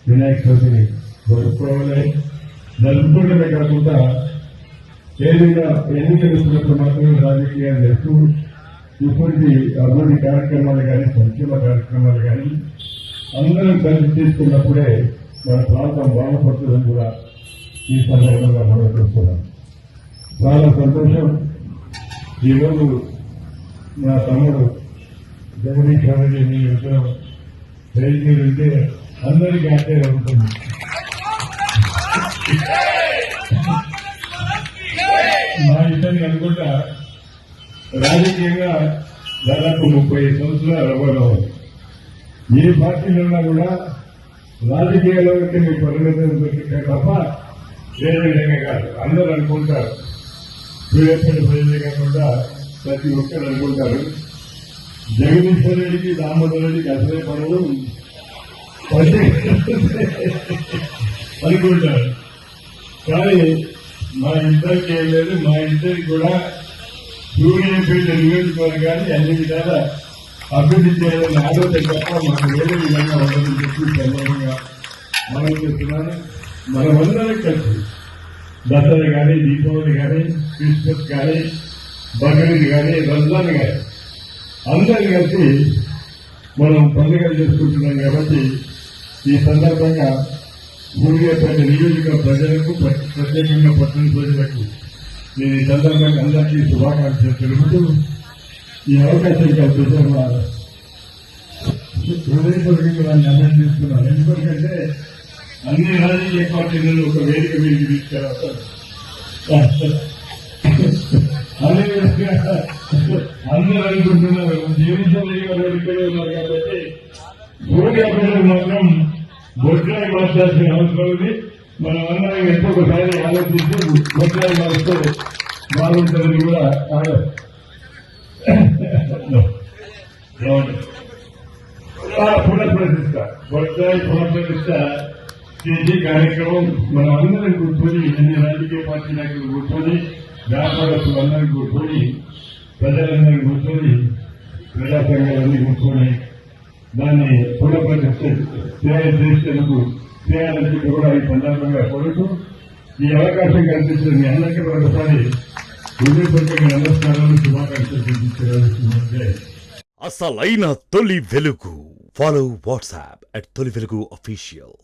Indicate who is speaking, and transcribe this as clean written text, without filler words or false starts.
Speaker 1: వినాయక చవితిని జరుపుకోవాలి. జరుపుకోవడమే కాకుండా ఏదైనా ఎన్నికలు వచ్చినప్పుడు మాత్రమే రాజకీయాలు చేస్తూ ఇప్పటికీ అభివృద్ధి కార్యక్రమాలు కానీ సంక్షేమ కార్యక్రమాలు కానీ అందరం కలిసి తీసుకున్నప్పుడే మన ప్రాంతం బాగుపడుతుందని కూడా ఈ సందర్భంగా మనం చూస్తున్నాం. చాలా సంతోషం. ఈరోజు నా తమ్ముడు జగదీష్ రెడ్డి మీ విషయం ఉంటే అందరికీ అంటే ఉంటుంది. మా ఇద్దరిని అనుకుంటా రాజకీయంగా దాదాపు 30 సంవత్సరాలు అనుభవం. ఏ పార్టీలో ఉన్నా కూడా రాజకీయాల్లో మీ పరిమితం దొరికితే తప్ప వేరే విధంగా కాదు. అందరూ అనుకుంటారు. సూర్యాపేట ప్రజలే కాకుండా ప్రతి ఒక్కరు అనుకుంటారు జగదీశ్వర్ రెడ్డికి దామోదర్ రెడ్డికి అసలే పనులు అనుకుంటారు. కానీ మా ఇద్దరికి ఏం లేదు. మా ఇద్దరికి కూడా సూర్యాపేట నియోజకవర్గాన్ని అన్ని విధాల అభివృద్ధి చేయాలని ఆలోచన తప్ప మాకు వేరే విధంగా ఉండదని చెప్పి సందర్భంగా మనం చెప్తున్నాను. మనమందరం కలిసి దసరా కానీ, దీపావళి కానీ, క్రిస్మస్ కానీ, బక్రీద్ కానీ, రంజాన్ కానీ అందరం కలిసి మనం పండుగలు చేసుకుంటున్నాం. కాబట్టి ఈ సందర్భంగా సూర్యాపేట నియోజక ప్రజలకు, ప్రత్యేకంగా పట్టణ ప్రజలకు నేను ఈ సందర్భంగా అందరికీ శుభాకాంక్షలు తెలుపుతూ ఈ అవకాశం కల్పించారు. హృదయపూర్వకంగా దాన్ని అభినందిస్తున్నాను. ఎందుకంటే అన్ని రాజకీయ పార్టీలను ఒక వేదిక మీదకి తీసుకెళ్తారు. అదేవిధంగా అందరూ అనుకుంటున్నారు జీవించలేని వారు ఇక్కడే ఉన్నారు కాబట్టి సూర్యాపేటకు మాత్రం బొడ్రాయి మార్చాల్సిన అవసరం ఉంది. మనం అందరం ఎంతో ఒకసారి ఆలోచించి బొడ్రాయి మారిస్తే బాగుంటుందని కూడా పునఃప్రతిష్ట బొడ్రాయి పునఃప్రతిష్ట చేసే కార్యక్రమం మనం అందరం కూర్చొని, అన్ని రాజకీయ పార్టీ నాయకులు కూర్చొని, వ్యాపారస్తులు అందరం కూర్చొని, ప్రజలందరూ కూర్చొని, ప్రజా సంఘాలన్నీ కూర్చొని దాన్ని పునఃప్రతిష్ట చేసేందుకు చేయాలని కూడా ఈ సందర్భంగా కోరుతూ ఈ అవకాశం కల్పించిన మీ అందరికీ మరొకసారి హృదయపూర్వకంగా నమస్కారాలు, శుభాకాంక్షలు కల్పించే
Speaker 2: అసలైన తొలి వెలుగు. ఫాలో వాట్సాప్ @తొలి వెలుగు official.